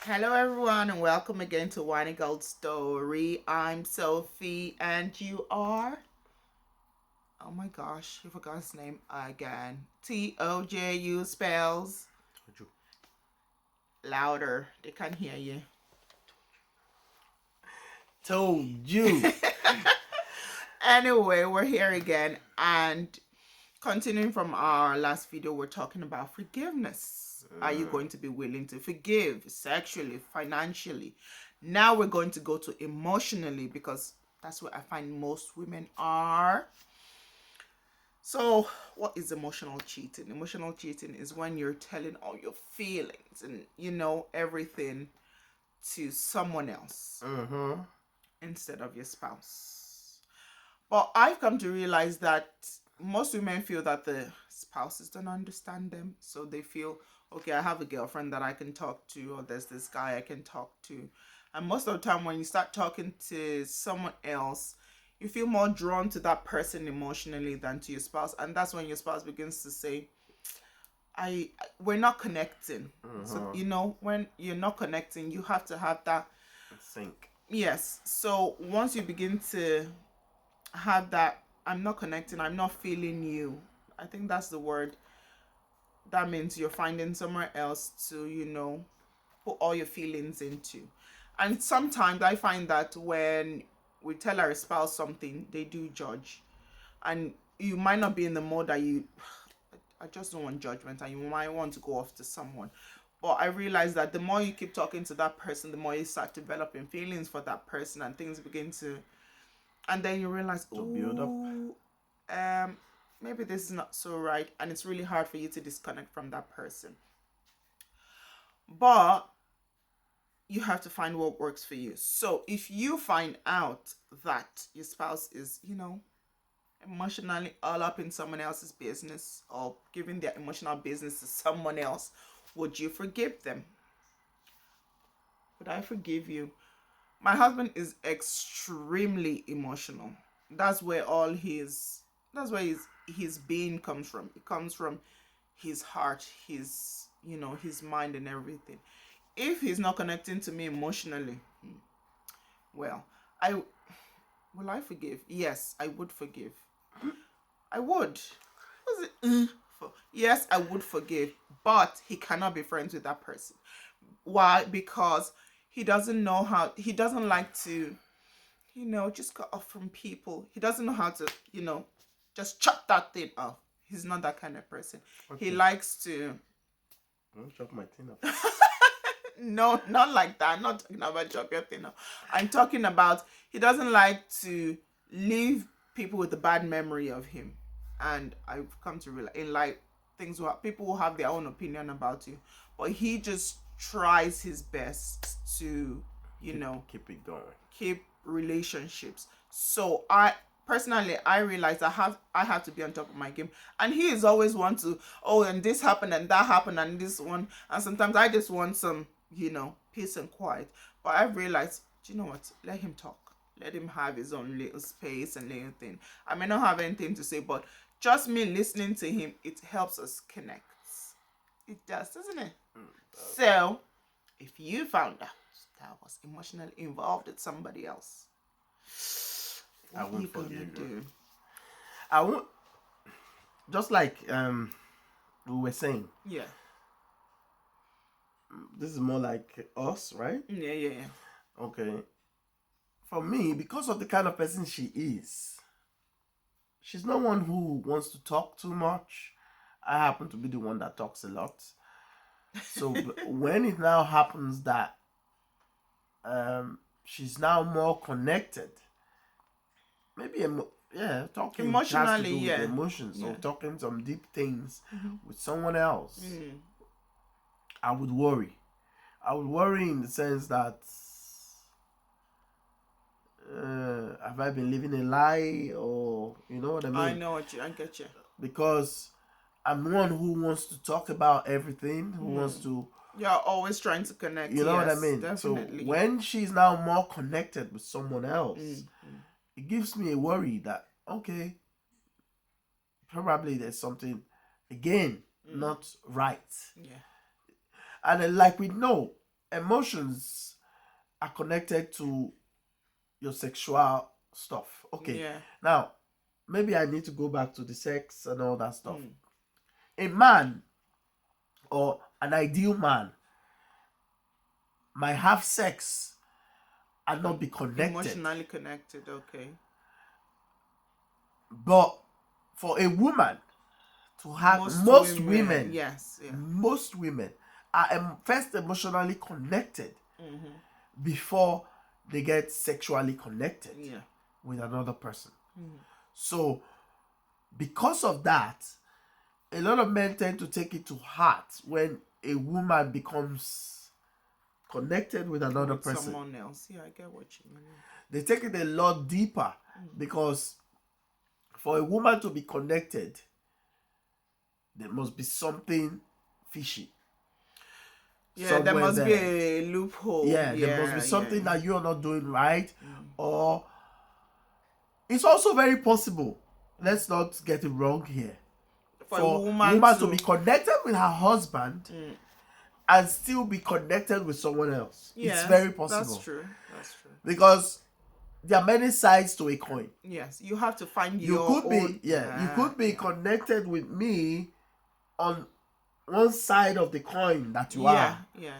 Hello, everyone, and welcome again to Wine and Gold Story. I'm Sophie, and you are. Oh my gosh, I forgot his name again. Toju spells louder. They can't hear you. Told you. Anyway, we're here again, and continuing from our last video, we're talking about forgiveness. Are you going to be willing to forgive sexually, financially? Now we're going to go to emotionally because that's where I find most women are. So, what is emotional cheating? Emotional cheating is when you're telling all your feelings and everything to someone else instead of your spouse. But I've come to realize that most women feel that the spouses don't understand them. So they feel, okay, I have a girlfriend that I can talk to, or there's this guy I can talk to. And most of the time, when you start talking to someone else, you feel more drawn to that person emotionally than to your spouse. And that's when your spouse begins to say, we're not connecting. So, when you're not connecting, you have to have that sync. Yes. So once you begin to have that, I'm not connecting, I'm not feeling you, I think that's the word. That means you're finding somewhere else to put all your feelings into. And sometimes I find that when we tell our spouse something, they do judge. And you might not be in the mode that I just don't want judgment, and you might want to go off to someone. But I realize that the more you keep talking to that person, the more you start developing feelings for that person, and things begin to, and then you realize, build up. Maybe this is not so right, and it's really hard for you to disconnect from that person. But you have to find what works for you. So if you find out that your spouse is, emotionally all up in someone else's business, or giving their emotional business to someone else, would you forgive them? Would I forgive you? My husband is extremely emotional. That's where his being comes from. It comes from his heart, his mind and everything. If he's not connecting to me emotionally, well, will I forgive? Yes, I would forgive. I would. Was it? Yes, I would forgive, but he cannot be friends with that person. Why? Because he doesn't know how. He doesn't like to, just cut off from people. He doesn't know how to, just chop that thing off. He's not that kind of person. Okay. He likes to. Don't chop my thing off. No, not like that. I'm not talking about chop your thing off. I'm talking about he doesn't like to leave people with a bad memory of him. And I've come to realize in life, people will have their own opinion about you, but he just tries his best to, keep it going, keep relationships. So I realize I have to be on top of my game, and he is always want to, and this happened and that happened and this one, and sometimes I just want some, peace and quiet. But I've realized, do you know what? Let him talk. Let him have his own little space and little thing. I may not have anything to say, but just me listening to him, it helps us connect. It does, doesn't it? So, if you found out that I was emotionally involved with somebody else, what are you gonna do? I won't. Just like we were saying. Yeah. This is more like us, right? Yeah. Okay. For me, because of the kind of person she is, she's not one who wants to talk too much. I happen to be the one that talks a lot. So when it now happens that she's now more connected, maybe talking emotionally, has to do with emotions, or talking some deep things with someone else, I would worry. I would worry in the sense that have I been living a lie, or you know what I mean? I get you. Because I'm one who wants to talk about everything, who wants to. You're always trying to connect. You know what I mean? Definitely. So when she's now more connected with someone else, it gives me a worry that, okay, probably there's something, again, not right. Yeah. And like we know, emotions are connected to your sexual stuff. Okay. Yeah. Now, maybe I need to go back to the sex and all that stuff. Mm. A man or an ideal man might have sex and not be connected. Emotionally connected, okay. But for a woman to have Most women, yes, yeah. most women are first emotionally connected before they get sexually connected Yeah. with another person. So because of that, a lot of men tend to take it to heart when a woman becomes connected with another With person. someone else. Yeah, I get what you mean. They take it a lot deeper because for a woman to be connected, there must be something fishy. Yeah, there must be a loophole. Yeah, there must be something that you're not doing right. Or it's also very possible, let's not get it wrong here, for a woman to be connected with her husband and still be connected with someone else. Yes, it's very possible. That's true. That's true. Because there are many sides to a coin. Yes, you have to find you your could be own. you could be connected with me on one side of the coin that you are. Yeah.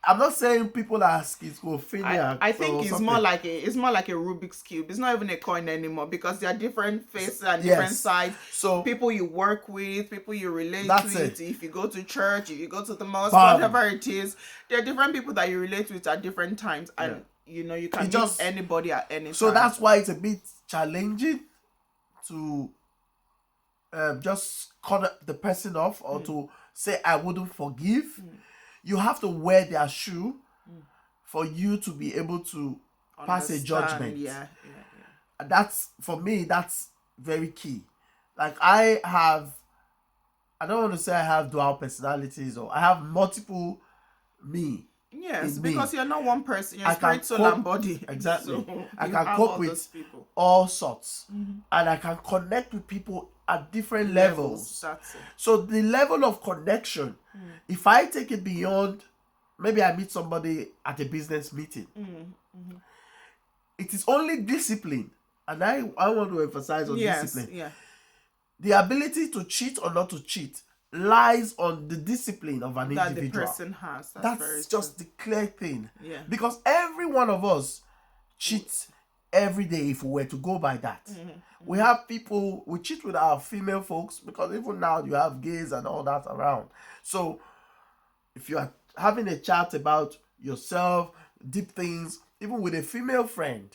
I'm not saying people are schizophrenic. I think it's more like a Rubik's cube. It's not even a coin anymore because there are different faces and different sides. So people you work with, people you relate with. If you go to church, if you go to the mosque, whatever it is, there are different people that you relate with at different times, and you can meet anybody at any time. So that's why it's a bit challenging to just cut the person off or to say I wouldn't forgive. You have to wear their shoe for you to be able to pass a judgment. Yeah. That's, for me, that's very key. Like I don't want to say I have dual personalities or I have multiple me. Yes, because you're not one person. You're spirit, soul, and body. Exactly. So I can cope with all sorts. And I can connect with people at different levels. That's it. So the level of connection, if I take it beyond, maybe I meet somebody at a business meeting. It is only discipline. And I want to emphasize on discipline. Yeah. The ability to cheat or not to cheat lies on the discipline of an individual. That the person has. That's just the clear thing. Yeah. Because every one of us cheats every day if we were to go by that. We have people, we cheat with our female folks because even now you have gays and all that around. So if you are having a chat about yourself, deep things, even with a female friend,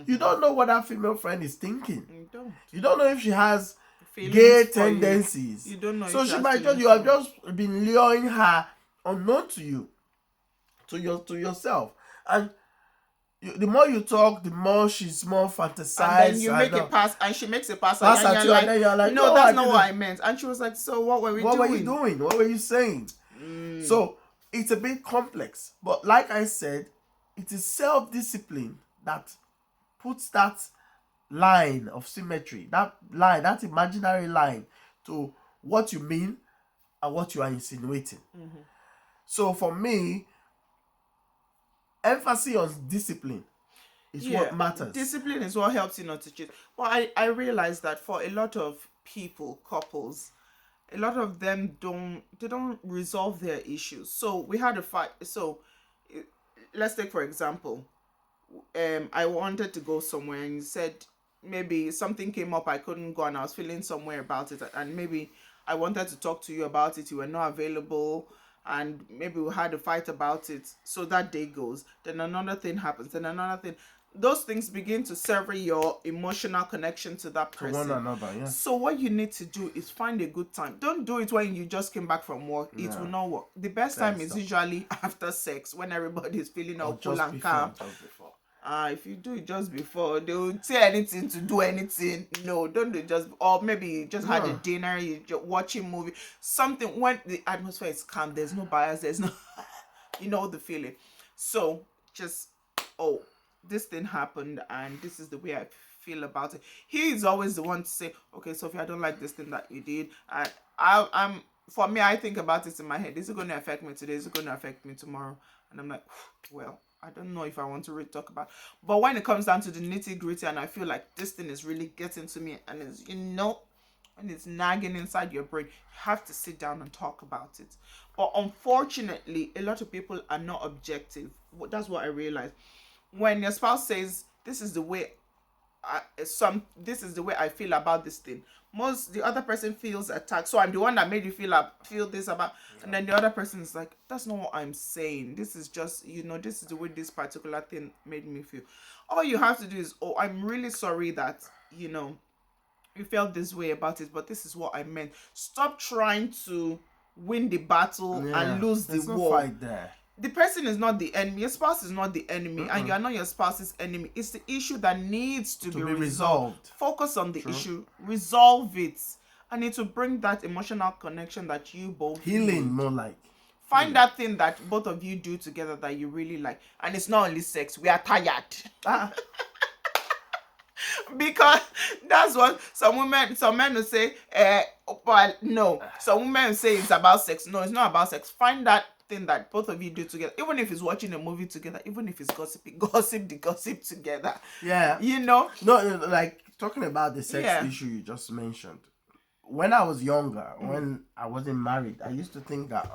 you don't know what that female friend is thinking. You don't know if she has gay tendencies. You don't know. So she might you have just been luring her unknown to you, to yourself, and the more you talk, the more she's more fantasized. And then you make a pass, and she makes a pass at you, and you're like, no, that's not what I meant. And she was like, so what were we doing? What were you doing? What were you saying? So it's a bit complex, but like I said, it is self-discipline that puts that line of symmetry, that imaginary line, to what you mean and what you are insinuating. So for me, emphasis on discipline is what matters. Discipline is what helps you not to cheat. Well, I realize that for a lot of people, couples, a lot of them don't resolve their issues. So we had a fight. So let's take for example, I wanted to go somewhere and you said maybe something came up, I couldn't go, and I was feeling somewhere about it, and maybe I wanted to talk to you about it, you were not available, and maybe we had a fight about it. So that day goes, then another thing happens, then another thing. Those things begin to sever your emotional connection to that person. To one another, yeah. So what you need to do is find a good time. Don't do it when you just came back from work. It will not work. The best time is usually after sex, when everybody is feeling all cool and calm. If you do it just before, they will say anything to do anything. No, don't do it just, or maybe you just had a dinner, you just watching movie, something. When the atmosphere is calm, there's no bias, there's no you know the feeling. So just, this thing happened and this is the way I feel about it. He is always the one to say, okay, Sophie, I don't like this thing that you did, and I'm for me, I think about it in my head. Is it going to affect me today? Is it going to affect me tomorrow? And I'm like, well, I don't know if I want to really talk about it. But when it comes down to the nitty gritty and I feel like this thing is really getting to me and it's, and it's nagging inside your brain, you have to sit down and talk about it. But unfortunately, a lot of people are not objective. That's what I realized. When your spouse says, this is the way this is the way I feel about this thing, the other person feels attacked. So I'm the one that made you feel this about, and then the other person is like, that's not what I'm saying. This is just, this is the way this particular thing made me feel. All you have to do is, oh, I'm really sorry that, you felt this way about it, but this is what I meant. Stop trying to win the battle and lose the war. No fight there. The person is not the enemy. Your spouse is not the enemy, and you are not your spouse's enemy. It's the issue that needs to be resolved. Focus on the issue, resolve it, and it will bring that emotional connection that you both healing, need. more like Find that thing that both of you do together that you really like, and it's not only sex. We are tired. Because that's what some men will say. But no, some women will say it's about sex. No, it's not about sex. Find that thing that both of you do together, even if it's watching a movie together, even if it's gossip together. Yeah, No, like talking about the sex issue you just mentioned. When I was younger, when I wasn't married, I used to think that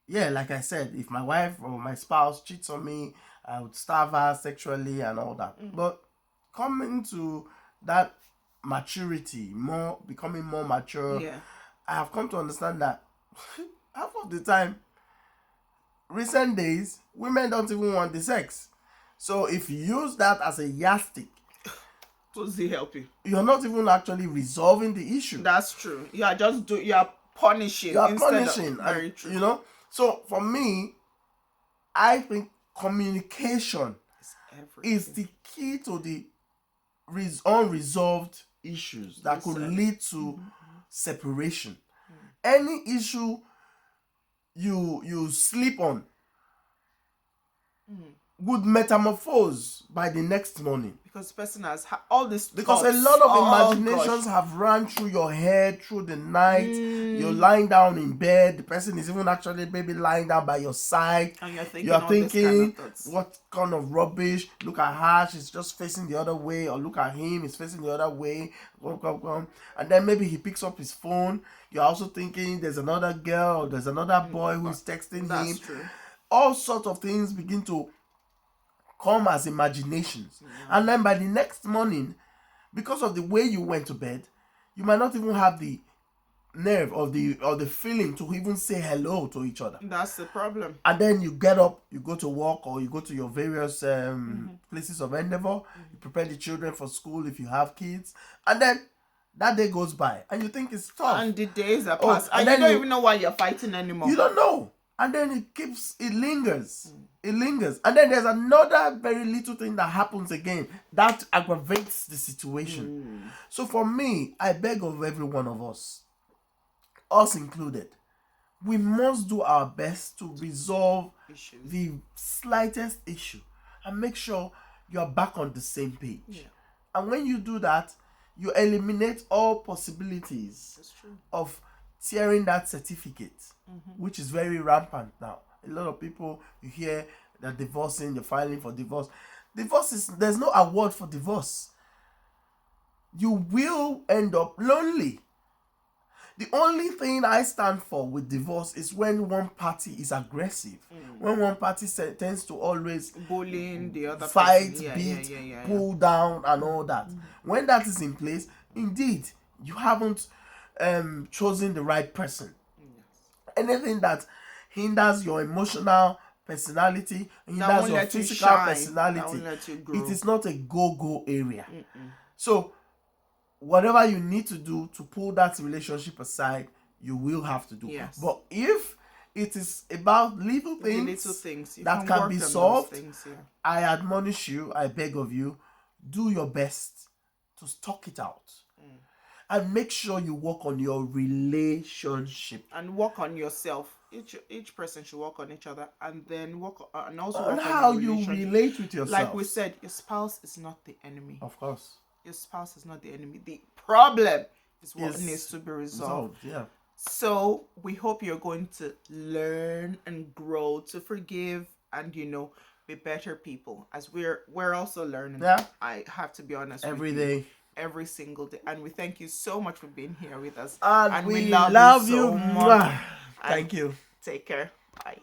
like I said, if my wife or my spouse cheats on me, I would starve her sexually and all that. But coming to that maturity, becoming more mature, I have come to understand that half of the time, recent days, women don't even want the sex. So if you use that as a yardstick, does it help you? You're not even actually resolving the issue. That's true. You are just you are punishing. You are punishing. Very true. So for me, I think communication is the key to the unresolved issues that could lead to separation. Any issue you sleep on would metamorphose by the next morning, because the person has all this because a lot of imaginations have run through your head through the night. You're lying down in bed, the person is even actually maybe lying down by your side, and you're thinking what kind of rubbish. Look at her, she's just facing the other way, or look at him, he's facing the other way. And then maybe he picks up his phone. You're also thinking there's another girl or there's another boy who's texting him. True. All sorts of things begin to come as imaginations. And then by the next morning, because of the way you went to bed, you might not even have the nerve or the feeling to even say hello to each other. That's the problem. And then you get up, you go to work, or you go to your various places of endeavor. You prepare the children for school if you have kids, and then that day goes by and you think it's tough, and the days are passed, and you don't even know why you're fighting anymore. You don't know. And then it lingers. It lingers. And then there's another very little thing that happens again that aggravates the situation. So for me, I beg of every one of us included, we must do our best to resolve the slightest issue and make sure you're back on the same page. Yeah. And when you do that, you eliminate all possibilities of tearing that certificate, which is very rampant now. A lot of people, you hear they're divorcing, they're filing for divorce. There's no award for divorce. You will end up lonely. The only thing I stand for with divorce is when one party is aggressive. When one party tends to always bullying the other fight, person. beat, pull down and all that. When that is in place, indeed, you haven't chosen the right person. Anything that hinders your emotional personality, hinders your physical personality, it is not a go-go area. So whatever you need to do to pull that relationship aside, you will have to do. Yes. But if it is about little things that can be solved, I admonish you, I beg of you, do your best to talk it out. And make sure you work on your relationship. And work on yourself. Each person should work on each other, and then work on how you relate with yourself. Like we said, your spouse is not the enemy. Of course. Your spouse is not the enemy. The problem is what needs to be resolved. Yeah. So we hope you're going to learn and grow to forgive and be better people, as we're also learning. Yeah. I have to be honest Every with you. day. Every single day. And we thank you so much for being here with us. And we love love you you. so much. Thank you. Take care. Bye.